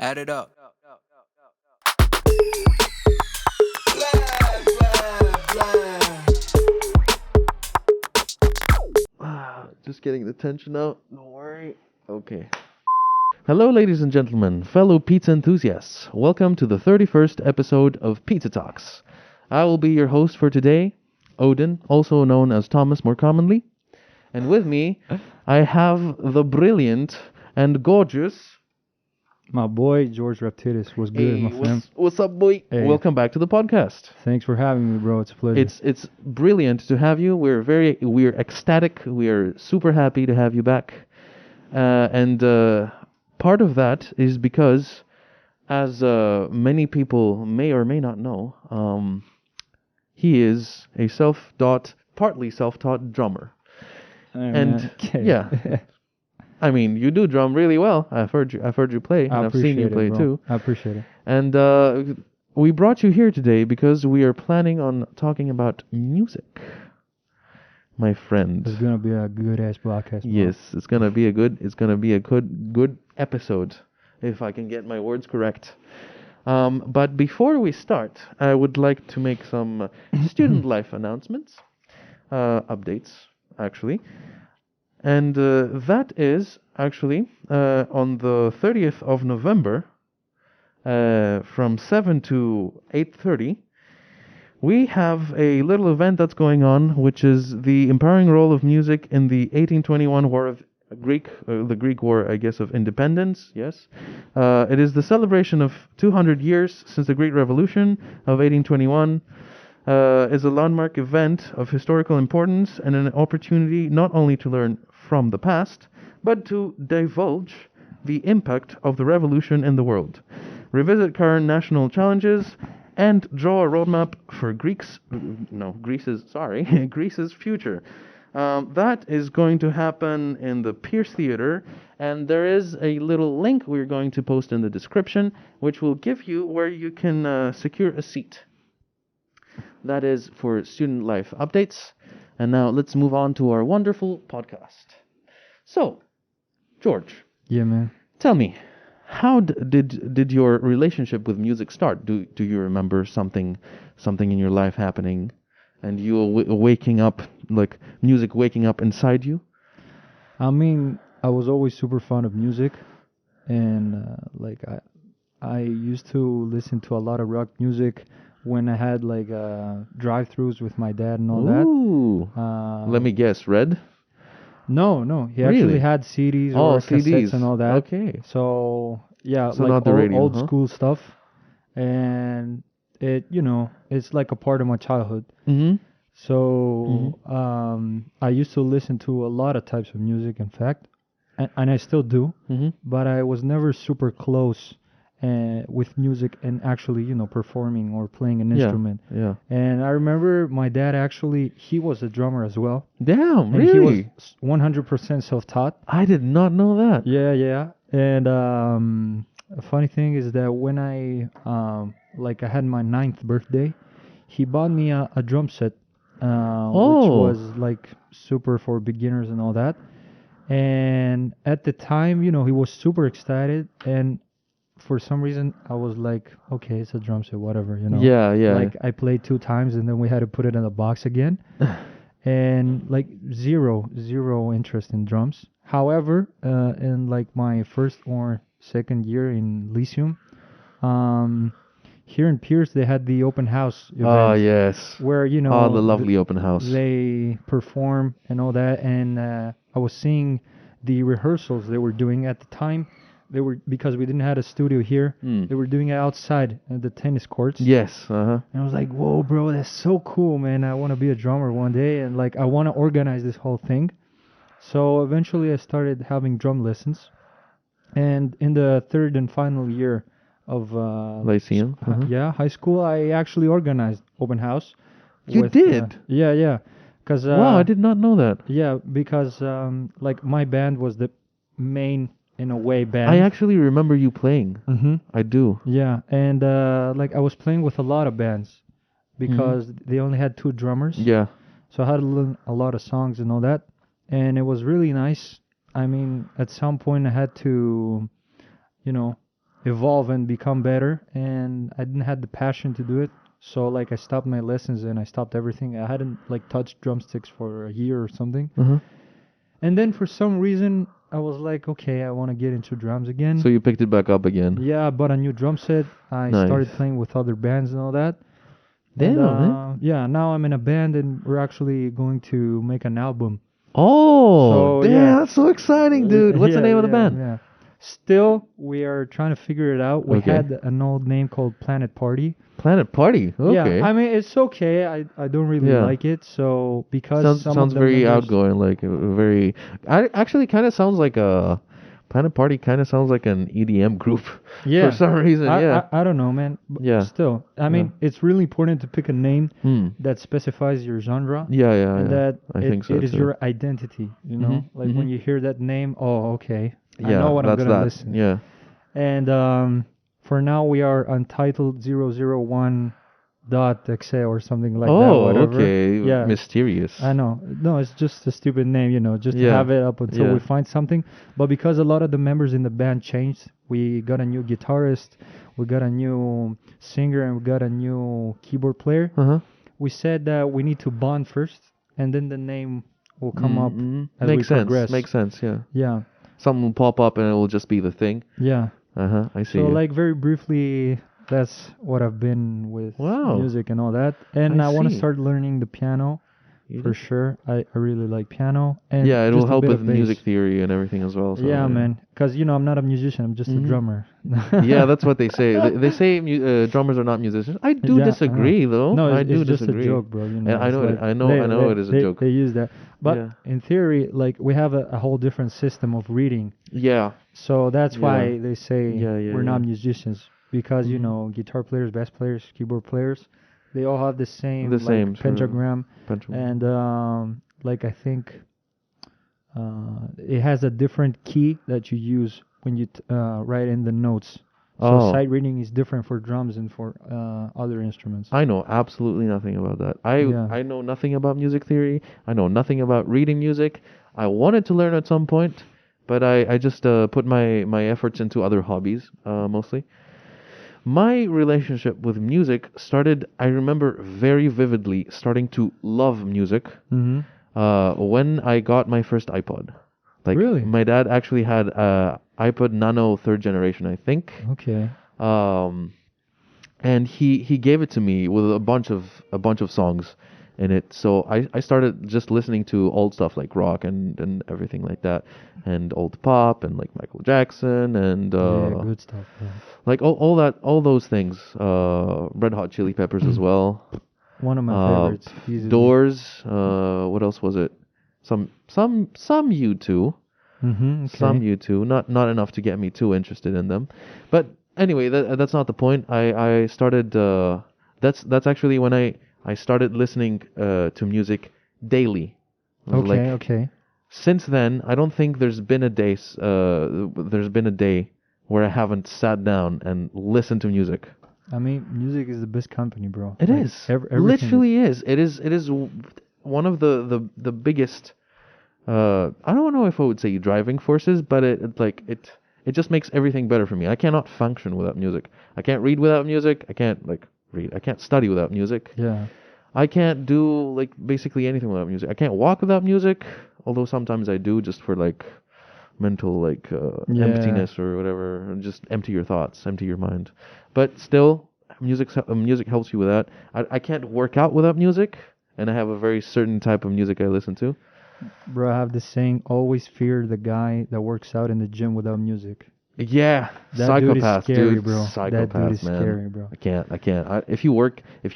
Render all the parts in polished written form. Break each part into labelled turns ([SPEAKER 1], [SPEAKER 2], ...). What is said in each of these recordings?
[SPEAKER 1] Add it up.
[SPEAKER 2] Just getting the tension out. Don't worry. Okay. Hello, ladies and gentlemen, fellow pizza enthusiasts. Welcome to the 31st episode of Pizzatalks. I will be your host for today, Odin, also known as Thomas more commonly. And with me, I have the brilliant and gorgeous...
[SPEAKER 3] My boy, George Raptidis, was good, my friend.
[SPEAKER 2] What's up, boy?
[SPEAKER 3] Hey.
[SPEAKER 2] Welcome back to the podcast.
[SPEAKER 3] Thanks for having me, bro. It's a pleasure.
[SPEAKER 2] It's brilliant to have you. We're ecstatic. We are super happy to have you back. And part of that is because, as many people may or may not know, he is a partly self-taught drummer. And
[SPEAKER 3] okay.
[SPEAKER 2] yeah, I mean, you do drum really well. I've heard you play, and I've seen you play
[SPEAKER 3] bro.
[SPEAKER 2] too.
[SPEAKER 3] I appreciate it.
[SPEAKER 2] And we brought you here today because we are planning on talking about music, my friend.
[SPEAKER 3] It's gonna be a good ass podcast, bro.
[SPEAKER 2] Yes, it's gonna be a good episode, if I can get my words correct. But before we start, I would like to make some student life announcements, updates actually, and that is actually on the 30th of November, from 7 to 8:30. We have a little event that's going on, which is the empowering role of music in the 1821 War of the Greek War, I guess, of independence. Yes, it is the celebration of 200 years since the Great Revolution of 1821. Is a landmark event of historical importance and an opportunity not only to learn from the past, but to divulge the impact of the revolution in the world, revisit current national challenges, and draw a roadmap for Greece's future. That is going to happen in the Pierce Theater, and there is a little link we're going to post in the description, which will give you where you can secure a seat. That is for student life updates. And now let's move on to our wonderful podcast. So, George.
[SPEAKER 3] Yeah, man.
[SPEAKER 2] Tell me, how did your relationship with music start? Do you remember something in your life happening, and you waking up, like music waking up inside you?
[SPEAKER 3] I mean, I was always super fond of music, and I used to listen to a lot of rock music when I had like drive-throughs with my dad and all
[SPEAKER 2] Ooh.
[SPEAKER 3] that.
[SPEAKER 2] Let me guess, Red?
[SPEAKER 3] No. He
[SPEAKER 2] Really?
[SPEAKER 3] actually had CDs or cassettes
[SPEAKER 2] CDs
[SPEAKER 3] and all that.
[SPEAKER 2] Okay.
[SPEAKER 3] So yeah,
[SPEAKER 2] So
[SPEAKER 3] like
[SPEAKER 2] not the radio,
[SPEAKER 3] old
[SPEAKER 2] huh?
[SPEAKER 3] school stuff, and it's like a part of my childhood.
[SPEAKER 2] Mm-hmm.
[SPEAKER 3] So I used to listen to a lot of types of music, in fact, and I still do.
[SPEAKER 2] Mm-hmm.
[SPEAKER 3] But I was never super close with music and actually performing or playing an instrument.
[SPEAKER 2] Yeah.
[SPEAKER 3] And I remember my dad actually, he was a drummer as well.
[SPEAKER 2] Damn,
[SPEAKER 3] And
[SPEAKER 2] really?
[SPEAKER 3] he was 100% self-taught.
[SPEAKER 2] I did not know that.
[SPEAKER 3] Yeah. And a funny thing is that when I had my 9th birthday, he bought me a drum set, which was like super for beginners and all that. And at the time, he was super excited, and for some reason I was like, okay, it's a drum set, whatever,
[SPEAKER 2] Yeah.
[SPEAKER 3] Like I played 2 times and then we had to put it in a box again. And like zero interest in drums. However, in like my first or second year in Lyceum, here in Pierce they had the open house event.
[SPEAKER 2] Oh, yes.
[SPEAKER 3] Where
[SPEAKER 2] the lovely open house.
[SPEAKER 3] They perform and all that, and I was seeing the rehearsals they were doing at the time. They were, because we didn't have a studio here. They were doing it outside at the tennis courts.
[SPEAKER 2] Yes. Uh-huh.
[SPEAKER 3] And I was like, whoa, bro, that's so cool, man. I want to be a drummer one day, and like I want to organize this whole thing. So eventually I started having drum lessons. And in the 3rd and final year of
[SPEAKER 2] Lyceum.
[SPEAKER 3] high school, I actually organized open house.
[SPEAKER 2] You did?
[SPEAKER 3] Yeah. Cause,
[SPEAKER 2] Wow, I did not know that.
[SPEAKER 3] Yeah, because like my band was the main, in a way, band.
[SPEAKER 2] I actually remember you playing.
[SPEAKER 3] Mm-hmm.
[SPEAKER 2] I do.
[SPEAKER 3] Yeah, and like I was playing with a lot of bands because they only had 2 drummers.
[SPEAKER 2] Yeah.
[SPEAKER 3] So I had to learn a lot of songs and all that, and it was really nice. I mean, at some point I had to, evolve and become better, and I didn't have the passion to do it. So like I stopped my lessons and I stopped everything. I hadn't like touched drumsticks for a year or something.
[SPEAKER 2] Uh-huh.
[SPEAKER 3] And then for some reason I was like, okay, I want to get into drums again.
[SPEAKER 2] So you picked it back up again.
[SPEAKER 3] Yeah, I bought a new drum set. I
[SPEAKER 2] Nice.
[SPEAKER 3] started playing with other bands and all that.
[SPEAKER 2] Damn,
[SPEAKER 3] And
[SPEAKER 2] man.
[SPEAKER 3] yeah, now I'm in a band and we're actually going to make an album.
[SPEAKER 2] Oh,
[SPEAKER 3] So,
[SPEAKER 2] damn,
[SPEAKER 3] yeah.
[SPEAKER 2] that's so exciting, dude. What's the name of the band?
[SPEAKER 3] Yeah. Still, we are trying to figure it out. We
[SPEAKER 2] Okay.
[SPEAKER 3] had an old name called Planet Party.
[SPEAKER 2] Planet Party. Okay.
[SPEAKER 3] Yeah, I mean it's okay. I don't really
[SPEAKER 2] Yeah.
[SPEAKER 3] like it. So because
[SPEAKER 2] Sounds
[SPEAKER 3] some of the
[SPEAKER 2] very
[SPEAKER 3] members,
[SPEAKER 2] outgoing, like very. I actually kind of sounds like a Planet Party. Kind of sounds like an EDM group.
[SPEAKER 3] Yeah.
[SPEAKER 2] For some reason, yeah.
[SPEAKER 3] I don't know, man. But
[SPEAKER 2] Yeah.
[SPEAKER 3] Still, I mean it's really important to pick a name
[SPEAKER 2] Hmm.
[SPEAKER 3] that specifies your genre.
[SPEAKER 2] Yeah, yeah,
[SPEAKER 3] And
[SPEAKER 2] yeah.
[SPEAKER 3] that
[SPEAKER 2] I think so
[SPEAKER 3] it is
[SPEAKER 2] too.
[SPEAKER 3] your identity, you know?
[SPEAKER 2] Mhm,
[SPEAKER 3] Like when you hear that name, oh, okay. I
[SPEAKER 2] Yeah,
[SPEAKER 3] know what I'm
[SPEAKER 2] that's
[SPEAKER 3] going to
[SPEAKER 2] that.
[SPEAKER 3] listen.
[SPEAKER 2] Yeah.
[SPEAKER 3] And for now we are Untitled 001.exe or something like that,
[SPEAKER 2] Oh,
[SPEAKER 3] whatever.
[SPEAKER 2] okay.
[SPEAKER 3] Yeah.
[SPEAKER 2] Mysterious.
[SPEAKER 3] I know. No, it's just a stupid name, you know, just to
[SPEAKER 2] Yeah.
[SPEAKER 3] have it up until
[SPEAKER 2] Yeah.
[SPEAKER 3] we find something. But because a lot of the members in the band changed, we got a new guitarist, we got a new singer, and we got a new keyboard player.
[SPEAKER 2] Uh-huh.
[SPEAKER 3] We said that we need to bond first, and then the name will come up as
[SPEAKER 2] Makes
[SPEAKER 3] we
[SPEAKER 2] sense.
[SPEAKER 3] progress.
[SPEAKER 2] Makes sense, yeah.
[SPEAKER 3] Yeah,
[SPEAKER 2] Something will pop up and it will just be the thing.
[SPEAKER 3] yeah.
[SPEAKER 2] Uh-huh. I see.
[SPEAKER 3] So,
[SPEAKER 2] you.
[SPEAKER 3] like, very briefly, that's what I've been with
[SPEAKER 2] Wow.
[SPEAKER 3] music and all that. And
[SPEAKER 2] I
[SPEAKER 3] I want to
[SPEAKER 2] see.
[SPEAKER 3] start learning the piano.
[SPEAKER 2] You
[SPEAKER 3] For
[SPEAKER 2] did-
[SPEAKER 3] sure, I really like piano, and
[SPEAKER 2] Yeah, it will
[SPEAKER 3] just a
[SPEAKER 2] help
[SPEAKER 3] bit
[SPEAKER 2] with
[SPEAKER 3] of bass.
[SPEAKER 2] music theory and everything as well. So,
[SPEAKER 3] Yeah, man, because you know I'm not a musician; I'm just a
[SPEAKER 2] Mhm.
[SPEAKER 3] drummer.
[SPEAKER 2] Yeah, that's what they say. They say drummers are not musicians. I do
[SPEAKER 3] Yeah, I know.
[SPEAKER 2] disagree, though.
[SPEAKER 3] No,
[SPEAKER 2] I
[SPEAKER 3] it's,
[SPEAKER 2] do
[SPEAKER 3] it's just
[SPEAKER 2] disagree.
[SPEAKER 3] a joke, bro. You know,
[SPEAKER 2] And I
[SPEAKER 3] it's
[SPEAKER 2] know,
[SPEAKER 3] like
[SPEAKER 2] I know it is a joke.
[SPEAKER 3] They use that, but
[SPEAKER 2] Yeah.
[SPEAKER 3] in theory, like we have a whole different system of reading.
[SPEAKER 2] Yeah.
[SPEAKER 3] So that's
[SPEAKER 2] Yeah.
[SPEAKER 3] why they say
[SPEAKER 2] Yeah, yeah,
[SPEAKER 3] we're not
[SPEAKER 2] yeah.
[SPEAKER 3] musicians because you
[SPEAKER 2] Mhm.
[SPEAKER 3] know guitar players, bass players, keyboard players, they all have the same
[SPEAKER 2] The
[SPEAKER 3] like
[SPEAKER 2] same sort of
[SPEAKER 3] pentagram, and like I think it has a different key that you use when you write in the notes. So
[SPEAKER 2] Oh.
[SPEAKER 3] sight reading is different for drums and for other instruments.
[SPEAKER 2] I know absolutely nothing about that.
[SPEAKER 3] Yeah.
[SPEAKER 2] I know nothing about music theory. I know nothing about reading music. I wanted to learn at some point, but I just put my efforts into other hobbies mostly. My relationship with music started, I remember very vividly, starting to love music
[SPEAKER 3] Mm-hmm.
[SPEAKER 2] when I got my first iPod. Like,
[SPEAKER 3] Really?
[SPEAKER 2] my dad actually had iPod Nano third generation, I think.
[SPEAKER 3] Okay.
[SPEAKER 2] And he gave it to me with a bunch of songs in it. So I started just listening to old stuff like rock and everything like that, and old pop and like Michael Jackson and
[SPEAKER 3] Yeah, good stuff. Bro.
[SPEAKER 2] like all those things. Red Hot Chili Peppers as well.
[SPEAKER 3] One of my favorites. Easily.
[SPEAKER 2] Doors. What else was it? Some U2.
[SPEAKER 3] Mm-hmm. Okay.
[SPEAKER 2] Some U2. Not enough to get me too interested in them, but anyway, that's not the point. I started. That's actually when I started listening to music daily. It was
[SPEAKER 3] Okay.
[SPEAKER 2] like,
[SPEAKER 3] Okay.
[SPEAKER 2] since then, I don't think there's been a day where I haven't sat down and listened to music.
[SPEAKER 3] I mean, music is the best company, bro.
[SPEAKER 2] It
[SPEAKER 3] Like,
[SPEAKER 2] is.
[SPEAKER 3] everything
[SPEAKER 2] Literally is. It is one of the biggest. I don't know if I would say driving forces, but it just makes everything better for me. I cannot function without music. I can't read without music. I can't read. I can't study without music.
[SPEAKER 3] Yeah.
[SPEAKER 2] I can't do like basically anything without music. I can't walk without music, although sometimes I do just for like mental
[SPEAKER 3] Yeah.
[SPEAKER 2] emptiness or whatever. Just empty your thoughts, empty your mind. But still, music helps you with that. I can't work out without music, and I have a very certain type of music I listen to.
[SPEAKER 3] Bro, I have this saying, always fear the guy that works out in the gym without music.
[SPEAKER 2] Yeah,
[SPEAKER 3] That
[SPEAKER 2] psychopath,
[SPEAKER 3] dude is scary,
[SPEAKER 2] dude.
[SPEAKER 3] bro.
[SPEAKER 2] Psychopath,
[SPEAKER 3] That dude is
[SPEAKER 2] man.
[SPEAKER 3] scary, bro.
[SPEAKER 2] I can't. If you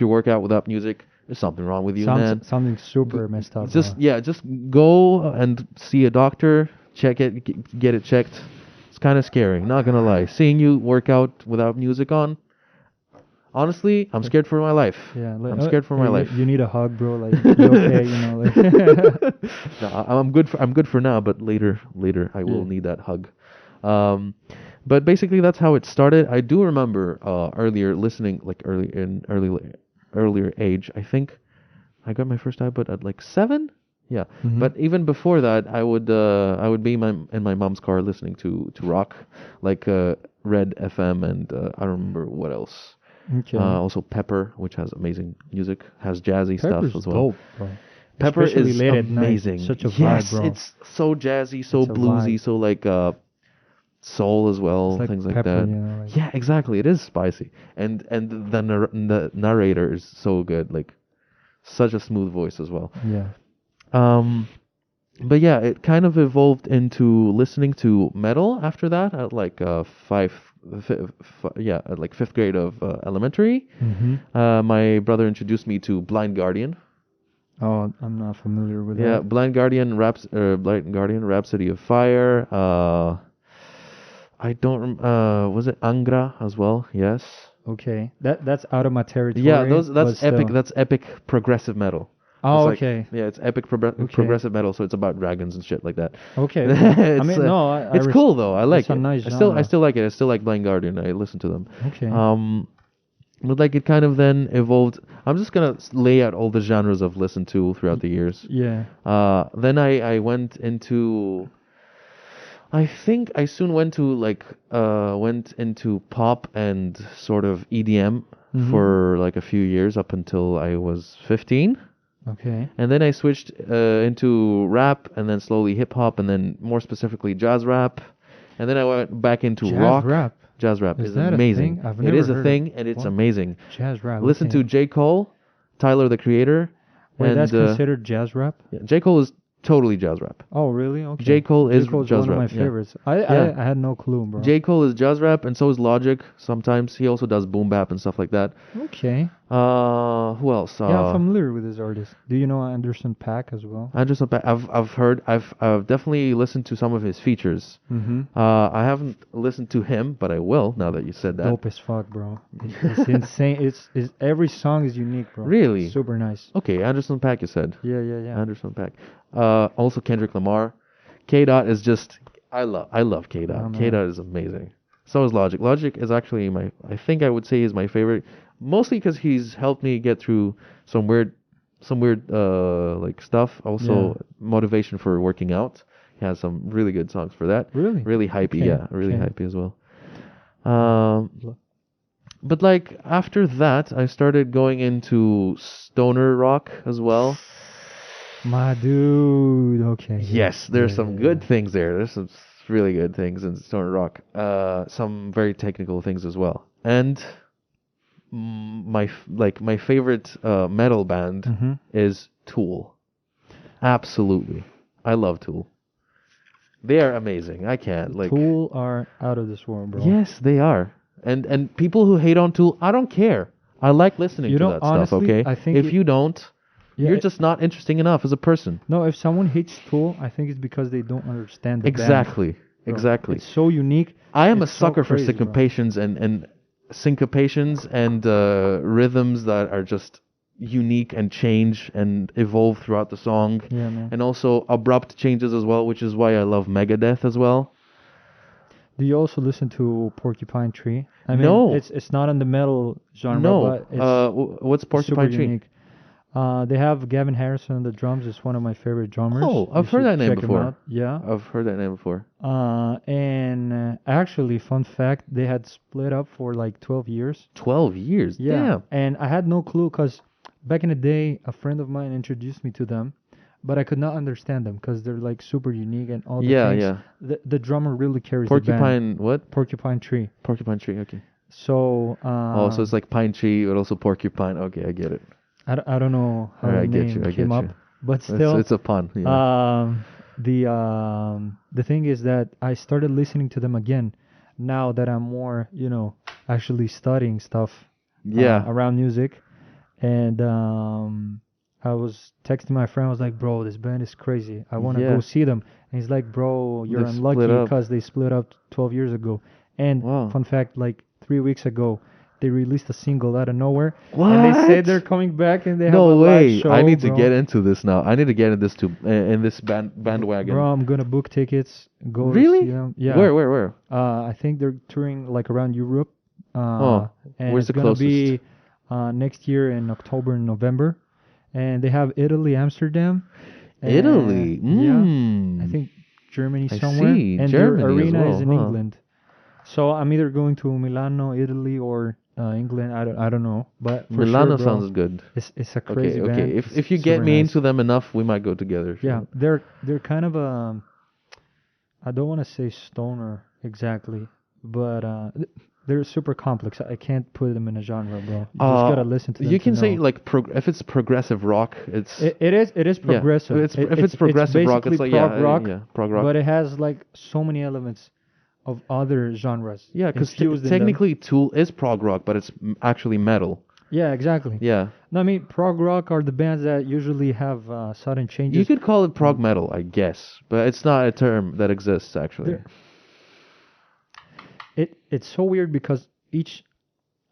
[SPEAKER 2] work out without music, there's something wrong with you, man.
[SPEAKER 3] Something super messed up.
[SPEAKER 2] Just
[SPEAKER 3] bro.
[SPEAKER 2] just go and see a doctor, check it, get it checked. It's kind of scary, not gonna lie. Seeing you work out without music on, honestly, I'm scared for my life.
[SPEAKER 3] Yeah, like,
[SPEAKER 2] I'm scared for my life.
[SPEAKER 3] You need a hug, bro. Like, you okay, you know, like.
[SPEAKER 2] No, I'm good for now, but later I will
[SPEAKER 3] Yeah.
[SPEAKER 2] need that hug. But basically that's how it started. I do remember earlier listening, like earlier age. I think I got my first iPod at like 7. Yeah,
[SPEAKER 3] Mhm.
[SPEAKER 2] but even before that, I would be in my mom's car listening to rock, like Red FM, and I don't remember what else.
[SPEAKER 3] Okay.
[SPEAKER 2] Also Pepper, which has amazing music, has jazzy
[SPEAKER 3] Pepper's
[SPEAKER 2] stuff as well.
[SPEAKER 3] dope, bro.
[SPEAKER 2] Pepper
[SPEAKER 3] Especially
[SPEAKER 2] is
[SPEAKER 3] late at night.
[SPEAKER 2] amazing.
[SPEAKER 3] Such a vibe,
[SPEAKER 2] yes,
[SPEAKER 3] bro.
[SPEAKER 2] it's so jazzy, so
[SPEAKER 3] It's a
[SPEAKER 2] bluesy,
[SPEAKER 3] vibe.
[SPEAKER 2] so like soul as well,
[SPEAKER 3] It's like
[SPEAKER 2] things like
[SPEAKER 3] pepper,
[SPEAKER 2] that.
[SPEAKER 3] you know, like
[SPEAKER 2] Yeah, exactly. It is spicy, and the narrator is so good, like such a smooth voice as well.
[SPEAKER 3] yeah.
[SPEAKER 2] But yeah, it kind of evolved into listening to metal after that at like at like fifth grade of elementary.
[SPEAKER 3] Mm-hmm.
[SPEAKER 2] My brother introduced me to Blind Guardian.
[SPEAKER 3] Oh, I'm not familiar with
[SPEAKER 2] Yeah,
[SPEAKER 3] that.
[SPEAKER 2] Blind Guardian, Rhapsody of Fire. I don't was it Angra as well? Yes.
[SPEAKER 3] Okay, that's out of my territory.
[SPEAKER 2] Yeah,
[SPEAKER 3] but
[SPEAKER 2] that's epic.
[SPEAKER 3] still.
[SPEAKER 2] That's epic progressive metal.
[SPEAKER 3] Oh,
[SPEAKER 2] It's like,
[SPEAKER 3] okay.
[SPEAKER 2] yeah, it's epic
[SPEAKER 3] Okay.
[SPEAKER 2] progressive metal, so it's about dragons and shit like that.
[SPEAKER 3] Okay. Okay. I
[SPEAKER 2] It's
[SPEAKER 3] mean, no, I
[SPEAKER 2] it's cool though. I like
[SPEAKER 3] it's a
[SPEAKER 2] it.
[SPEAKER 3] nice
[SPEAKER 2] I
[SPEAKER 3] genre.
[SPEAKER 2] still like it. I still like Blind Guardian. I listen to them.
[SPEAKER 3] Okay.
[SPEAKER 2] But like it kind of then evolved. I'm just gonna lay out all the genres I've listened to throughout the years.
[SPEAKER 3] Yeah.
[SPEAKER 2] Then I went into. I think I soon went into pop and sort of EDM
[SPEAKER 3] Mhm.
[SPEAKER 2] for like a few years up until I was 15.
[SPEAKER 3] Okay.
[SPEAKER 2] And then I switched into rap, and then slowly hip hop, and then more specifically jazz rap. And then I went back into
[SPEAKER 3] Jazz
[SPEAKER 2] rock.
[SPEAKER 3] rap.
[SPEAKER 2] Jazz rap
[SPEAKER 3] Is
[SPEAKER 2] is
[SPEAKER 3] that a
[SPEAKER 2] amazing.
[SPEAKER 3] thing? I've
[SPEAKER 2] It
[SPEAKER 3] never
[SPEAKER 2] is a
[SPEAKER 3] heard of-
[SPEAKER 2] thing, and it's
[SPEAKER 3] What?
[SPEAKER 2] amazing.
[SPEAKER 3] Jazz rap.
[SPEAKER 2] Listen
[SPEAKER 3] okay.
[SPEAKER 2] to J. Cole, Tyler the Creator.
[SPEAKER 3] Wait,
[SPEAKER 2] and
[SPEAKER 3] that's considered jazz rap?
[SPEAKER 2] yeah, J. Cole is totally jazz rap.
[SPEAKER 3] Oh, really? Okay.
[SPEAKER 2] J. Cole is
[SPEAKER 3] Cole's
[SPEAKER 2] jazz
[SPEAKER 3] one of
[SPEAKER 2] rap,
[SPEAKER 3] my
[SPEAKER 2] yeah.
[SPEAKER 3] favorites.
[SPEAKER 2] Yeah.
[SPEAKER 3] I had no clue, bro.
[SPEAKER 2] J. Cole is jazz rap, and so is Logic. Sometimes he also does boom bap and stuff like that.
[SPEAKER 3] Okay.
[SPEAKER 2] Who else?
[SPEAKER 3] Yeah, I'm familiar with this artist. Do you know Anderson .Paak as well?
[SPEAKER 2] Anderson .Paak. I've definitely listened to some of his features.
[SPEAKER 3] Mm-hmm.
[SPEAKER 2] I haven't listened to him, but I will now that you said that.
[SPEAKER 3] Dope as fuck, bro. It's insane. It's every song is unique, bro.
[SPEAKER 2] Really?
[SPEAKER 3] Super nice.
[SPEAKER 2] Okay, Anderson .Paak, you said.
[SPEAKER 3] Yeah, yeah, yeah.
[SPEAKER 2] Anderson .Paak. Also Kendrick Lamar. K. Dot is just I love K. Dot.
[SPEAKER 3] Oh, man.
[SPEAKER 2] K. Dot is amazing. So is Logic. Logic is actually I think I would say is my favorite, mostly because he's helped me get through some weird like stuff. Also motivation for working out. He has some really good songs for that.
[SPEAKER 3] Really?
[SPEAKER 2] Really hypey,
[SPEAKER 3] Okay,
[SPEAKER 2] yeah, really
[SPEAKER 3] okay.
[SPEAKER 2] hypey as well. But like after that, I started going into stoner rock as well.
[SPEAKER 3] My dude. Okay.
[SPEAKER 2] Yes, there's
[SPEAKER 3] Yeah,
[SPEAKER 2] some
[SPEAKER 3] yeah,
[SPEAKER 2] good
[SPEAKER 3] yeah.
[SPEAKER 2] things there. There's some really good things in stoner rock. Some very technical things as well. And my favorite metal band
[SPEAKER 3] Mhm.
[SPEAKER 2] is Tool. Absolutely, I love Tool. They are amazing. I can't like.
[SPEAKER 3] Tool are out of this world, bro.
[SPEAKER 2] Yes, they are. And people who hate on Tool, I don't care. I like listening
[SPEAKER 3] You
[SPEAKER 2] to
[SPEAKER 3] know,
[SPEAKER 2] that
[SPEAKER 3] honestly,
[SPEAKER 2] stuff. Okay,
[SPEAKER 3] I think
[SPEAKER 2] if you don't,
[SPEAKER 3] Yeah,
[SPEAKER 2] you're just not interesting enough as a person.
[SPEAKER 3] No, if someone hates Tool, I think it's because they don't understand the band,
[SPEAKER 2] Exactly.
[SPEAKER 3] bro.
[SPEAKER 2] Exactly.
[SPEAKER 3] It's so unique.
[SPEAKER 2] I am a
[SPEAKER 3] It's so
[SPEAKER 2] sucker for
[SPEAKER 3] crazy, bro.
[SPEAKER 2] syncopations and rhythms that are just unique and change and evolve throughout the song,
[SPEAKER 3] Yeah, man.
[SPEAKER 2] and also abrupt changes as well, which is why I love Megadeth as well.
[SPEAKER 3] Do you also listen to Porcupine Tree? I mean,
[SPEAKER 2] No.
[SPEAKER 3] it's not in the metal genre,
[SPEAKER 2] No,
[SPEAKER 3] but it's
[SPEAKER 2] what's
[SPEAKER 3] super
[SPEAKER 2] Porcupine Tree?
[SPEAKER 3] unique. They have Gavin Harrison on the drums. It's one of my favorite drummers.
[SPEAKER 2] Oh, I've
[SPEAKER 3] You
[SPEAKER 2] heard
[SPEAKER 3] should
[SPEAKER 2] that name
[SPEAKER 3] check him
[SPEAKER 2] before.
[SPEAKER 3] out. Yeah.
[SPEAKER 2] I've heard that name before.
[SPEAKER 3] And actually, fun fact, they had split up for like 12 years.
[SPEAKER 2] 12 years.
[SPEAKER 3] Yeah.
[SPEAKER 2] Damn.
[SPEAKER 3] And I had no clue because back in the day, a friend of mine introduced me to them, but I could not understand them because they're like super unique and all the
[SPEAKER 2] Yeah,
[SPEAKER 3] things.
[SPEAKER 2] yeah.
[SPEAKER 3] The drummer really carries the band.
[SPEAKER 2] Porcupine, what?
[SPEAKER 3] Porcupine Tree.
[SPEAKER 2] Porcupine Tree, okay.
[SPEAKER 3] So,
[SPEAKER 2] Oh, so it's like pine tree, but also porcupine. Okay, I get it.
[SPEAKER 3] I don't know how
[SPEAKER 2] Alright, I
[SPEAKER 3] the
[SPEAKER 2] get
[SPEAKER 3] name
[SPEAKER 2] you, I
[SPEAKER 3] came
[SPEAKER 2] get
[SPEAKER 3] up,
[SPEAKER 2] you.
[SPEAKER 3] but still,
[SPEAKER 2] It's a pun. Yeah.
[SPEAKER 3] the thing is that I started listening to them again now that I'm more, actually studying stuff
[SPEAKER 2] Yeah.
[SPEAKER 3] around music, and I was texting my friend. I was like, "Bro, this band is crazy. I want to
[SPEAKER 2] Yeah.
[SPEAKER 3] go see them." And he's like, "Bro, you're
[SPEAKER 2] They've
[SPEAKER 3] unlucky
[SPEAKER 2] split up.
[SPEAKER 3] because they split up 12 years ago." And
[SPEAKER 2] Wow.
[SPEAKER 3] fun fact, like 3 weeks ago, they released a single out of nowhere.
[SPEAKER 2] What?
[SPEAKER 3] And they said they're coming back and they have a
[SPEAKER 2] No way.
[SPEAKER 3] live show.
[SPEAKER 2] I need to
[SPEAKER 3] bro.
[SPEAKER 2] get into this now. I need to get in this in this bandwagon.
[SPEAKER 3] Bro, I'm gonna book tickets. Go
[SPEAKER 2] Really?
[SPEAKER 3] see them. Yeah.
[SPEAKER 2] Where?
[SPEAKER 3] I think they're touring like around Europe.
[SPEAKER 2] Oh,
[SPEAKER 3] And
[SPEAKER 2] where's
[SPEAKER 3] it's
[SPEAKER 2] the
[SPEAKER 3] gonna be
[SPEAKER 2] closest?
[SPEAKER 3] next year in October and November. And they have Italy, Amsterdam. and-
[SPEAKER 2] Italy.
[SPEAKER 3] Yeah.
[SPEAKER 2] Mm.
[SPEAKER 3] I think Germany
[SPEAKER 2] I
[SPEAKER 3] somewhere.
[SPEAKER 2] see.
[SPEAKER 3] And
[SPEAKER 2] Germany
[SPEAKER 3] their
[SPEAKER 2] as
[SPEAKER 3] arena
[SPEAKER 2] well,
[SPEAKER 3] is in
[SPEAKER 2] huh?
[SPEAKER 3] England. So I'm either going to Milano, Italy, or England. I don't know, but for
[SPEAKER 2] Milano
[SPEAKER 3] sure, bro,
[SPEAKER 2] sounds good.
[SPEAKER 3] it's a
[SPEAKER 2] Okay,
[SPEAKER 3] crazy
[SPEAKER 2] okay.
[SPEAKER 3] band.
[SPEAKER 2] If you
[SPEAKER 3] It's
[SPEAKER 2] get
[SPEAKER 3] super
[SPEAKER 2] me
[SPEAKER 3] nice.
[SPEAKER 2] into them enough, we might go together.
[SPEAKER 3] Yeah,
[SPEAKER 2] Sure.
[SPEAKER 3] they're kind of I don't want to say stoner exactly, but they're super complex. I can't put them in a genre, bro. You just gotta listen to them.
[SPEAKER 2] You can
[SPEAKER 3] to
[SPEAKER 2] say
[SPEAKER 3] know.
[SPEAKER 2] like if it's progressive rock, it's
[SPEAKER 3] It is
[SPEAKER 2] yeah.
[SPEAKER 3] progressive.
[SPEAKER 2] If it's progressive rock, it's
[SPEAKER 3] basically
[SPEAKER 2] like
[SPEAKER 3] prog rock,
[SPEAKER 2] yeah, prog rock.
[SPEAKER 3] but it has like so many elements of other genres
[SPEAKER 2] Yeah, because
[SPEAKER 3] infused in them.
[SPEAKER 2] technically Tool is prog rock, but it's actually metal.
[SPEAKER 3] Yeah, exactly.
[SPEAKER 2] Yeah,
[SPEAKER 3] No, I mean prog rock are the bands that usually have sudden
[SPEAKER 2] you
[SPEAKER 3] changes.
[SPEAKER 2] could call it prog metal, I guess, but it's not a term that exists actually.
[SPEAKER 3] They're- It's so weird because each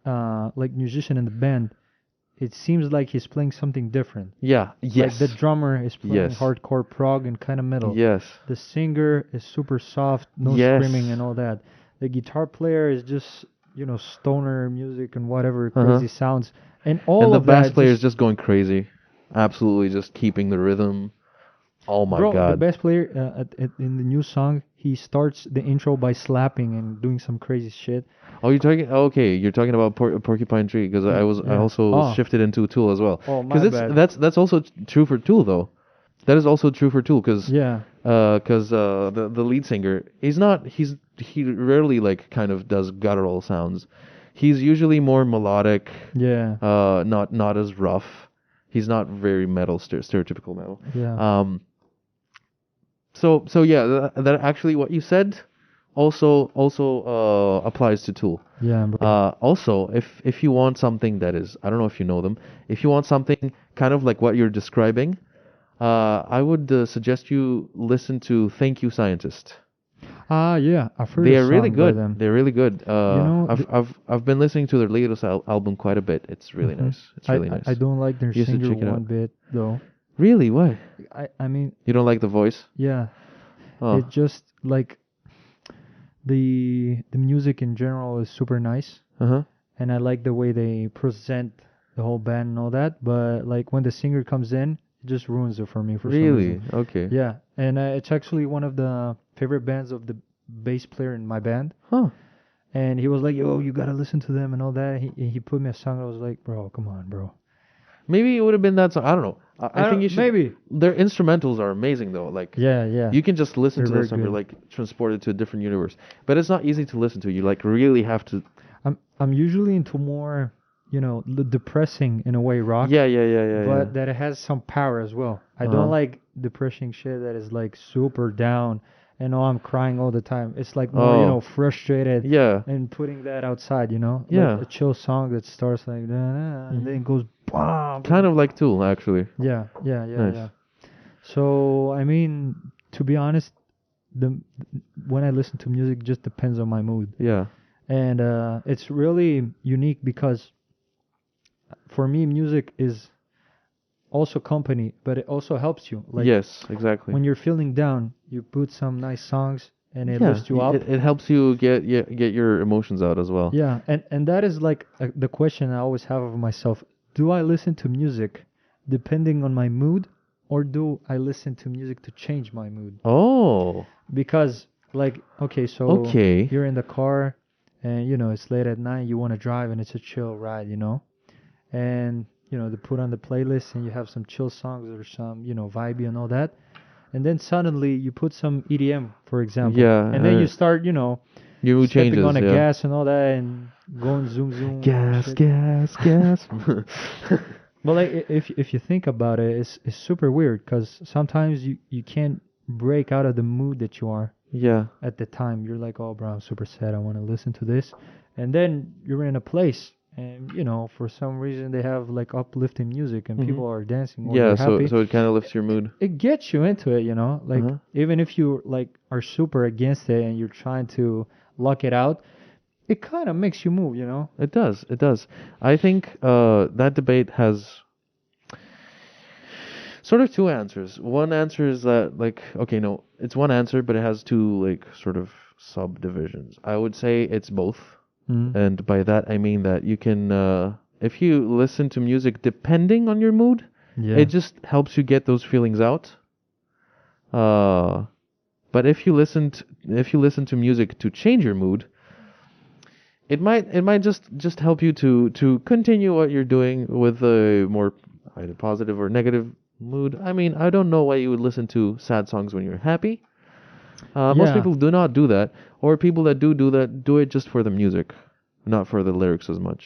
[SPEAKER 3] like musician in the band, it seems like he's playing something different.
[SPEAKER 2] Yeah. Yes.
[SPEAKER 3] Like the drummer is playing
[SPEAKER 2] Yes.
[SPEAKER 3] hardcore prog and kind of metal.
[SPEAKER 2] Yes.
[SPEAKER 3] The singer is super soft, no
[SPEAKER 2] Yes.
[SPEAKER 3] screaming and all that. The guitar player is just, stoner music and whatever
[SPEAKER 2] Uh-huh.
[SPEAKER 3] crazy sounds. And all
[SPEAKER 2] And the
[SPEAKER 3] of that
[SPEAKER 2] bass player is just going crazy, absolutely just keeping the rhythm. Oh my
[SPEAKER 3] Bro, the
[SPEAKER 2] god.
[SPEAKER 3] bass player in the new song, he starts the intro by slapping and doing some crazy shit.
[SPEAKER 2] Oh, you're talking. Okay, you're talking about Porcupine Tree because I
[SPEAKER 3] Yeah.
[SPEAKER 2] also
[SPEAKER 3] Oh.
[SPEAKER 2] shifted into Tool as well.
[SPEAKER 3] Oh, my
[SPEAKER 2] Because
[SPEAKER 3] bad.
[SPEAKER 2] that's also true for Tool though. That is also true for Tool because
[SPEAKER 3] Yeah.
[SPEAKER 2] the lead singer he rarely like kind of does guttural sounds. He's usually more melodic.
[SPEAKER 3] Yeah.
[SPEAKER 2] Not as rough. He's not very metal stereotypical metal.
[SPEAKER 3] Yeah.
[SPEAKER 2] So yeah, that actually what you said also applies to Tool.
[SPEAKER 3] Yeah, bro.
[SPEAKER 2] Also, if you want something that is, I don't know if you know them, if you want something kind of like what you're describing, I would suggest you listen to Thank You Scientist.
[SPEAKER 3] Yeah, I've heard
[SPEAKER 2] They
[SPEAKER 3] a
[SPEAKER 2] are really
[SPEAKER 3] song by
[SPEAKER 2] good.
[SPEAKER 3] them.
[SPEAKER 2] They're really good.
[SPEAKER 3] know,
[SPEAKER 2] I've been listening to their latest album quite a bit. It's really
[SPEAKER 3] Mhm.
[SPEAKER 2] nice. It's really nice.
[SPEAKER 3] I don't like their
[SPEAKER 2] You should
[SPEAKER 3] singer
[SPEAKER 2] check it out.
[SPEAKER 3] one bit though.
[SPEAKER 2] Really? Why?
[SPEAKER 3] I mean,
[SPEAKER 2] You don't like the voice?
[SPEAKER 3] yeah,
[SPEAKER 2] Oh.
[SPEAKER 3] it just like the music in general is super nice,
[SPEAKER 2] Uh-huh.
[SPEAKER 3] and I like the way they present the whole band and all that. But like when the singer comes in, it just ruins it for me for some
[SPEAKER 2] Really?
[SPEAKER 3] reason.
[SPEAKER 2] Okay.
[SPEAKER 3] Yeah, and it's actually one of the favorite bands of the bass player in my band.
[SPEAKER 2] Huh.
[SPEAKER 3] And he was like, "Yo, you gotta listen to them and all that." He put me a song. I was like, "Bro, come on, bro."
[SPEAKER 2] Maybe it would have been that song. I don't know. I think you should.
[SPEAKER 3] Maybe.
[SPEAKER 2] Their instrumentals are amazing though. Like
[SPEAKER 3] Yeah.
[SPEAKER 2] you can just listen
[SPEAKER 3] They're
[SPEAKER 2] to
[SPEAKER 3] very
[SPEAKER 2] this song. You're
[SPEAKER 3] good.
[SPEAKER 2] like transported to a different universe. But it's not easy to listen to. You like really have to.
[SPEAKER 3] I'm usually into more, depressing in a way rock.
[SPEAKER 2] Yeah.
[SPEAKER 3] But that it has some power as well. I
[SPEAKER 2] Uh-huh.
[SPEAKER 3] don't like depressing shit that is like super down and I'm crying all the time. It's like more,
[SPEAKER 2] Oh.
[SPEAKER 3] frustrated
[SPEAKER 2] Yeah.
[SPEAKER 3] and putting that outside,
[SPEAKER 2] Yeah.
[SPEAKER 3] Like a chill song that starts like and then it goes bam.
[SPEAKER 2] Kind of like Tool, actually.
[SPEAKER 3] Yeah.
[SPEAKER 2] Nice.
[SPEAKER 3] So I mean, to be honest, when I listen to music, it just depends on my mood,
[SPEAKER 2] Yeah.
[SPEAKER 3] and it's really unique because for me, music is also company, but it also helps you. Like
[SPEAKER 2] Yes, exactly.
[SPEAKER 3] when you're feeling down, you put some nice songs, and it
[SPEAKER 2] Yeah,
[SPEAKER 3] lifts you up.
[SPEAKER 2] it helps you get your emotions out as well.
[SPEAKER 3] Yeah, and that is like the question I always have of myself: do I listen to music depending on my mood, or do I listen to music to change my mood?
[SPEAKER 2] Oh.
[SPEAKER 3] Because like okay, so
[SPEAKER 2] Okay.
[SPEAKER 3] you're in the car and it's late at night, you want to drive and it's a chill ride, and they put on the playlist and you have some chill songs or some vibey and all that, and then suddenly you put some EDM, for example,
[SPEAKER 2] Yeah,
[SPEAKER 3] and then you start
[SPEAKER 2] your mood
[SPEAKER 3] stepping
[SPEAKER 2] changes.
[SPEAKER 3] on a
[SPEAKER 2] Yeah.
[SPEAKER 3] gas and all that and going zoom
[SPEAKER 2] Gas,
[SPEAKER 3] shit.
[SPEAKER 2] gas.
[SPEAKER 3] But like if you think about it, it's super weird because sometimes you can't break out of the mood that you are
[SPEAKER 2] Yeah.
[SPEAKER 3] at the time. You're like, oh, bro, I'm super sad. I want to listen to this, and then you're in a place, and for some reason they have like uplifting music, and
[SPEAKER 2] Mhm.
[SPEAKER 3] people are dancing or
[SPEAKER 2] Yeah.
[SPEAKER 3] they're
[SPEAKER 2] So
[SPEAKER 3] happy.
[SPEAKER 2] it kind of lifts your mood.
[SPEAKER 3] It gets you into it, like
[SPEAKER 2] Uh-huh.
[SPEAKER 3] even if you like are super against it and you're trying to lock it out, it kind of makes you move,
[SPEAKER 2] It does. It does. I think that debate has sort of two answers. One answer is that like okay, no, it's one answer, but it has two like sort of subdivisions. I would say it's both.
[SPEAKER 3] Mm.
[SPEAKER 2] And by that I mean that you can if you listen to music depending on your mood,
[SPEAKER 3] Yeah.
[SPEAKER 2] it just helps you get those feelings out. But if you listen to music to change your mood, it might just help you to continue what you're doing with a more either positive or negative mood. I mean, I don't know why you would listen to sad songs when you're happy. Most
[SPEAKER 3] Yeah.
[SPEAKER 2] people do not do that, or people that do that do it just for the music, not for the lyrics as much.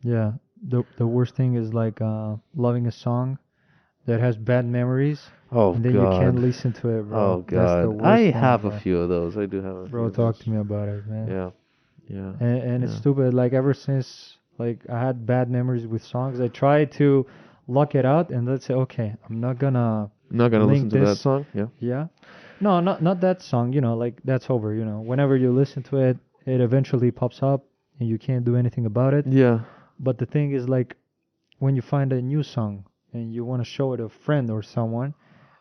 [SPEAKER 3] Yeah. The worst thing is like loving a song that has bad memories,
[SPEAKER 2] Oh
[SPEAKER 3] and then you can't
[SPEAKER 2] God.
[SPEAKER 3] listen to it, bro.
[SPEAKER 2] Oh
[SPEAKER 3] That's the
[SPEAKER 2] God.
[SPEAKER 3] worst
[SPEAKER 2] I
[SPEAKER 3] one,
[SPEAKER 2] have a
[SPEAKER 3] bro.
[SPEAKER 2] few of those. I do have a few
[SPEAKER 3] Bro,
[SPEAKER 2] of
[SPEAKER 3] talk
[SPEAKER 2] those.
[SPEAKER 3] to me about it, man.
[SPEAKER 2] Yeah. Yeah.
[SPEAKER 3] And it's
[SPEAKER 2] Yeah.
[SPEAKER 3] stupid. Like ever since like I had bad memories with songs, I try to lock it out and let's say, okay, I'm not gonna
[SPEAKER 2] Not gonna listen
[SPEAKER 3] link
[SPEAKER 2] to that
[SPEAKER 3] this.
[SPEAKER 2] song. Yeah.
[SPEAKER 3] Yeah. No, not that song. You know, like that's over. You know, whenever you listen to it, it eventually pops up, and you can't do anything about it.
[SPEAKER 2] Yeah.
[SPEAKER 3] But the thing is, like, when you find a new song and you want to show it to a friend or someone,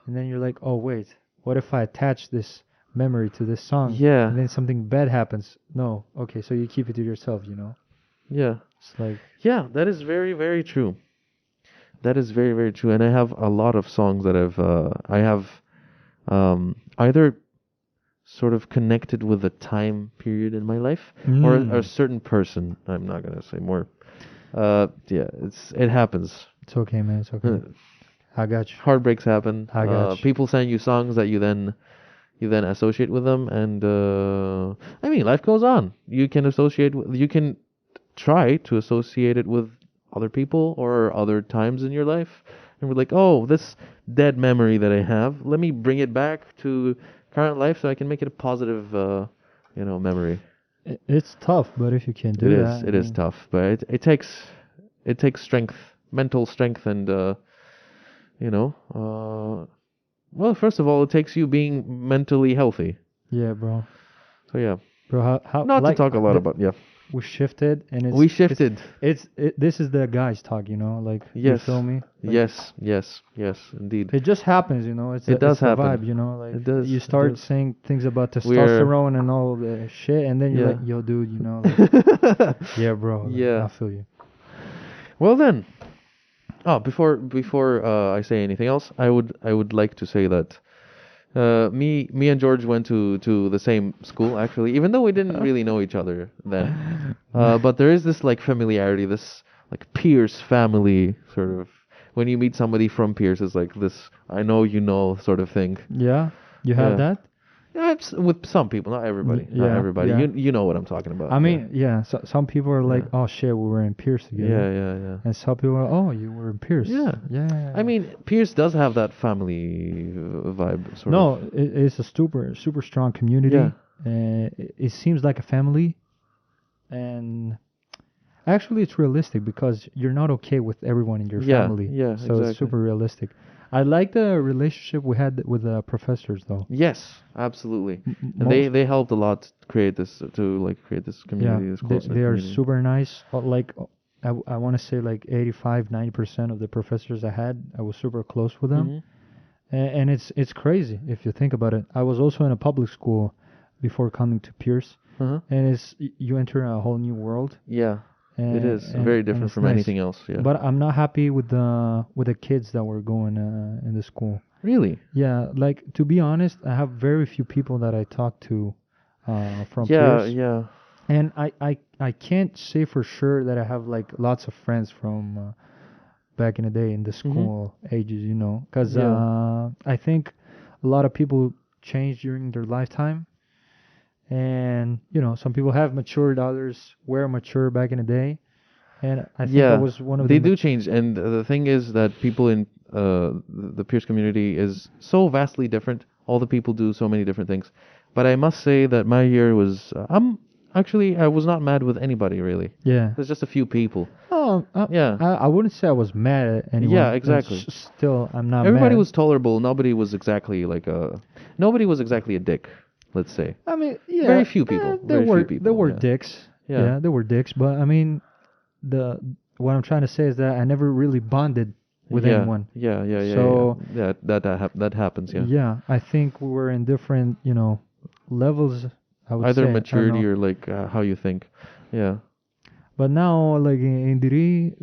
[SPEAKER 3] and then you're like, oh wait, what if I attach this memory to this song,
[SPEAKER 2] Yeah.
[SPEAKER 3] and then something bad happens? No, okay, so you keep it to yourself. You know,
[SPEAKER 2] Yeah.
[SPEAKER 3] it's like,
[SPEAKER 2] Yeah. That is very, very true. That is very, very true. And I have a lot of songs that I have either sort of connected with a time period in my life or a certain person. I'm not gonna say more. Yeah, it happens.
[SPEAKER 3] it's okay, man, it's okay. I got you.
[SPEAKER 2] Heartbreaks happen.
[SPEAKER 3] I got you.
[SPEAKER 2] People send you songs that you then associate with them, and I mean, life goes on. You can try to associate it with other people or other times in your life, and we're like, oh, this dead memory that I have, let me bring it back to current life so I can make it a positive, memory.
[SPEAKER 3] It's tough, but if you can do
[SPEAKER 2] It is.
[SPEAKER 3] that,
[SPEAKER 2] It is tough, but it takes strength, mental strength, and well, first of all, it takes you being mentally healthy.
[SPEAKER 3] yeah, bro.
[SPEAKER 2] So yeah,
[SPEAKER 3] Bro, how
[SPEAKER 2] not
[SPEAKER 3] like
[SPEAKER 2] to talk a lot about yeah.
[SPEAKER 3] we shifted and
[SPEAKER 2] We shifted.
[SPEAKER 3] this is the guys talk, you know, like
[SPEAKER 2] Yes.
[SPEAKER 3] you feel me? Like,
[SPEAKER 2] Yes, indeed.
[SPEAKER 3] it just happens, you know.
[SPEAKER 2] It does
[SPEAKER 3] it's the
[SPEAKER 2] happen.
[SPEAKER 3] vibe, you know. Like
[SPEAKER 2] It does,
[SPEAKER 3] you
[SPEAKER 2] it
[SPEAKER 3] start
[SPEAKER 2] does.
[SPEAKER 3] saying things about
[SPEAKER 2] We're-
[SPEAKER 3] testosterone and all the shit, and then you're
[SPEAKER 2] Yeah.
[SPEAKER 3] like, yo, dude, you know, like, yeah, bro, like,
[SPEAKER 2] Yeah.
[SPEAKER 3] I feel you.
[SPEAKER 2] Well then, before I say anything else, I would like to say that me and George went to the same school actually, even though we didn't really know each other then. But there is this like familiarity, this like Pierce family sort of. When you meet somebody from Pierce, it's like this I know you know sort of thing.
[SPEAKER 3] Yeah, you have
[SPEAKER 2] Yeah.
[SPEAKER 3] that.
[SPEAKER 2] Yeah, it's with some people, not everybody. Not
[SPEAKER 3] Yeah,
[SPEAKER 2] everybody.
[SPEAKER 3] yeah.
[SPEAKER 2] You know what I'm talking about.
[SPEAKER 3] I mean, yeah. So, some people are like,
[SPEAKER 2] Yeah.
[SPEAKER 3] oh shit, we were in Pierce together.
[SPEAKER 2] Yeah.
[SPEAKER 3] And some people are, oh, you were in Pierce.
[SPEAKER 2] Yeah.
[SPEAKER 3] Yeah.
[SPEAKER 2] I mean, Pierce does have that family vibe, sort
[SPEAKER 3] no,
[SPEAKER 2] of.
[SPEAKER 3] it's a super strong community.
[SPEAKER 2] Yeah.
[SPEAKER 3] It seems like a family, and actually it's realistic because you're not okay with everyone in your
[SPEAKER 2] Yeah,
[SPEAKER 3] family.
[SPEAKER 2] yeah,
[SPEAKER 3] So
[SPEAKER 2] exactly.
[SPEAKER 3] it's super realistic. I like the relationship we had with the professors though.
[SPEAKER 2] Yes, absolutely.
[SPEAKER 3] M-
[SPEAKER 2] And they helped a lot to create this community, this
[SPEAKER 3] they,
[SPEAKER 2] close-knit
[SPEAKER 3] they are
[SPEAKER 2] community.
[SPEAKER 3] super nice. Like I want to say like 85-90% of the professors I had, I was super close with them.
[SPEAKER 2] Mhm.
[SPEAKER 3] And it's crazy if you think about it. I was also in a public school before coming to Pierce,
[SPEAKER 2] Uh-huh.
[SPEAKER 3] and you enter a whole new world.
[SPEAKER 2] Yeah,
[SPEAKER 3] And,
[SPEAKER 2] it is
[SPEAKER 3] and-
[SPEAKER 2] very
[SPEAKER 3] and
[SPEAKER 2] different
[SPEAKER 3] it's
[SPEAKER 2] from
[SPEAKER 3] nice.
[SPEAKER 2] anything else. Yeah.
[SPEAKER 3] But I'm not happy with the kids that were going in the school.
[SPEAKER 2] Really?
[SPEAKER 3] Yeah, like to be honest, I have very few people that I talk to from
[SPEAKER 2] Yeah,
[SPEAKER 3] Pierce,
[SPEAKER 2] yeah.
[SPEAKER 3] and I can't say for sure that I have like lots of friends from back in the day in the school ages, you know, because
[SPEAKER 2] Yeah.
[SPEAKER 3] I think a lot of people change during their lifetime, and you know, some people have matured, others were mature back in the day, and I think I
[SPEAKER 2] Yeah,
[SPEAKER 3] was one of
[SPEAKER 2] they
[SPEAKER 3] the
[SPEAKER 2] do change, and the thing is that people in the Pierce community is so vastly different. All the people do so many different things, but I must say that my year was. I was not mad with anybody really.
[SPEAKER 3] yeah.
[SPEAKER 2] There's just a few people.
[SPEAKER 3] Oh,
[SPEAKER 2] Yeah.
[SPEAKER 3] I wouldn't say I was mad at anyone.
[SPEAKER 2] Yeah,
[SPEAKER 3] It's
[SPEAKER 2] exactly.
[SPEAKER 3] still, I'm not
[SPEAKER 2] Everybody
[SPEAKER 3] mad.
[SPEAKER 2] was tolerable. Nobody was exactly a dick. Let's say.
[SPEAKER 3] I mean, yeah,
[SPEAKER 2] Very few people.
[SPEAKER 3] there
[SPEAKER 2] Very few
[SPEAKER 3] were
[SPEAKER 2] people,
[SPEAKER 3] there were
[SPEAKER 2] yeah.
[SPEAKER 3] dicks.
[SPEAKER 2] Yeah.
[SPEAKER 3] Yeah, there were dicks. But I mean, what I'm trying to say is that I never really bonded with
[SPEAKER 2] Yeah,
[SPEAKER 3] anyone.
[SPEAKER 2] Yeah.
[SPEAKER 3] So-
[SPEAKER 2] yeah, that happens. Yeah.
[SPEAKER 3] Yeah, I think we were in different, you know, levels. I would
[SPEAKER 2] Either
[SPEAKER 3] say. I don't
[SPEAKER 2] maturity
[SPEAKER 3] know.
[SPEAKER 2] or like how you think. Yeah.
[SPEAKER 3] But now, like in Deree,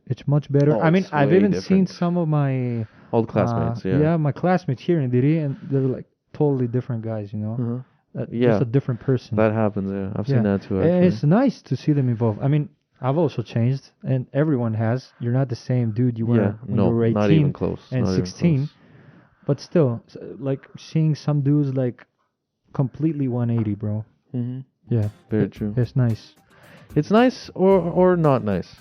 [SPEAKER 3] it's much better.
[SPEAKER 2] Oh,
[SPEAKER 3] I mean,
[SPEAKER 2] it's
[SPEAKER 3] I've
[SPEAKER 2] way
[SPEAKER 3] even seen
[SPEAKER 2] different.
[SPEAKER 3] some of my
[SPEAKER 2] Old classmates. Yeah.
[SPEAKER 3] my classmates here in Deree, and they're like totally different guys, you know.
[SPEAKER 2] Uh-huh.
[SPEAKER 3] just a different person.
[SPEAKER 2] That happens. Yeah, I've seen that too.
[SPEAKER 3] And
[SPEAKER 2] Actually.
[SPEAKER 3] it's nice to see them evolve. I mean, I've also changed, and everyone has. You're not the same dude you were when you were 18
[SPEAKER 2] not even close.
[SPEAKER 3] and
[SPEAKER 2] not
[SPEAKER 3] 16. But still, like seeing some dudes like completely 180, bro.
[SPEAKER 2] Mm-hmm.
[SPEAKER 3] Yeah,
[SPEAKER 2] Very true.
[SPEAKER 3] It's nice.
[SPEAKER 2] It's nice or not nice.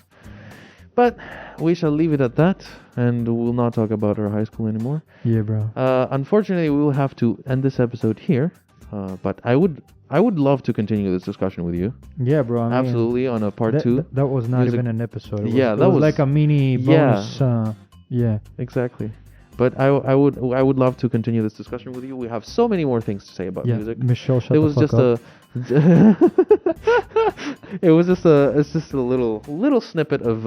[SPEAKER 2] But we shall leave it at that, and we'll not talk about our high school anymore.
[SPEAKER 3] Yeah, bro.
[SPEAKER 2] Unfortunately, we will have to end this episode here. But I would love to continue this discussion with you.
[SPEAKER 3] Yeah, bro. I mean,
[SPEAKER 2] absolutely, on a part 2.
[SPEAKER 3] That was not even an episode. It was like a mini bonus. Yeah.
[SPEAKER 2] Exactly. But I would love to continue this discussion with you. We have so many more things to say about music.
[SPEAKER 3] Michelle, shut
[SPEAKER 2] it
[SPEAKER 3] the
[SPEAKER 2] was
[SPEAKER 3] fuck
[SPEAKER 2] just
[SPEAKER 3] up.
[SPEAKER 2] it's just a little snippet of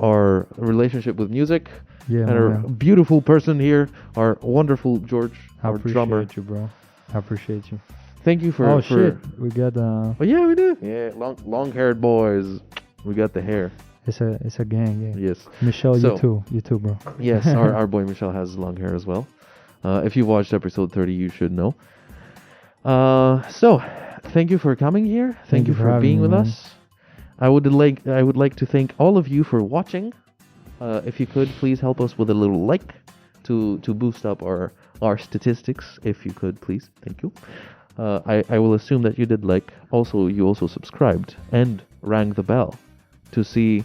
[SPEAKER 2] our relationship with music.
[SPEAKER 3] Yeah,
[SPEAKER 2] and our beautiful person here, our wonderful George, our drummer.
[SPEAKER 3] I appreciate you, bro. I appreciate you.
[SPEAKER 2] Thank you for.
[SPEAKER 3] Oh shit, we got.
[SPEAKER 2] Oh yeah, we do. Yeah, long-haired boys. We got the hair.
[SPEAKER 3] It's a gang. Yeah.
[SPEAKER 2] Yes.
[SPEAKER 3] Michelle, you too, bro.
[SPEAKER 2] Yes, our boy Michelle has long hair as well. If you've watched episode 30, you should know. So, thank you for coming here. Thank you for being with us. I would like to thank all of you for watching. If you could, please help us with a little like to boost up our statistics. If you could, please. Thank you. I will assume that you did like. Also, you also subscribed and rang the bell to see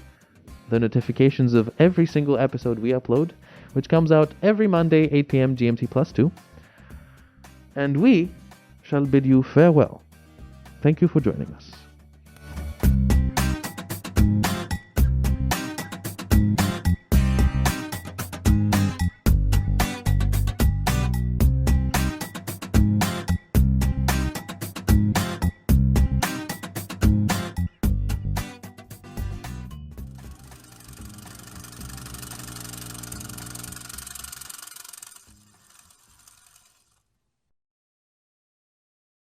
[SPEAKER 2] the notifications of every single episode we upload, which comes out every Monday, 8 p.m. GMT +2. And we shall bid you farewell. Thank you for joining us.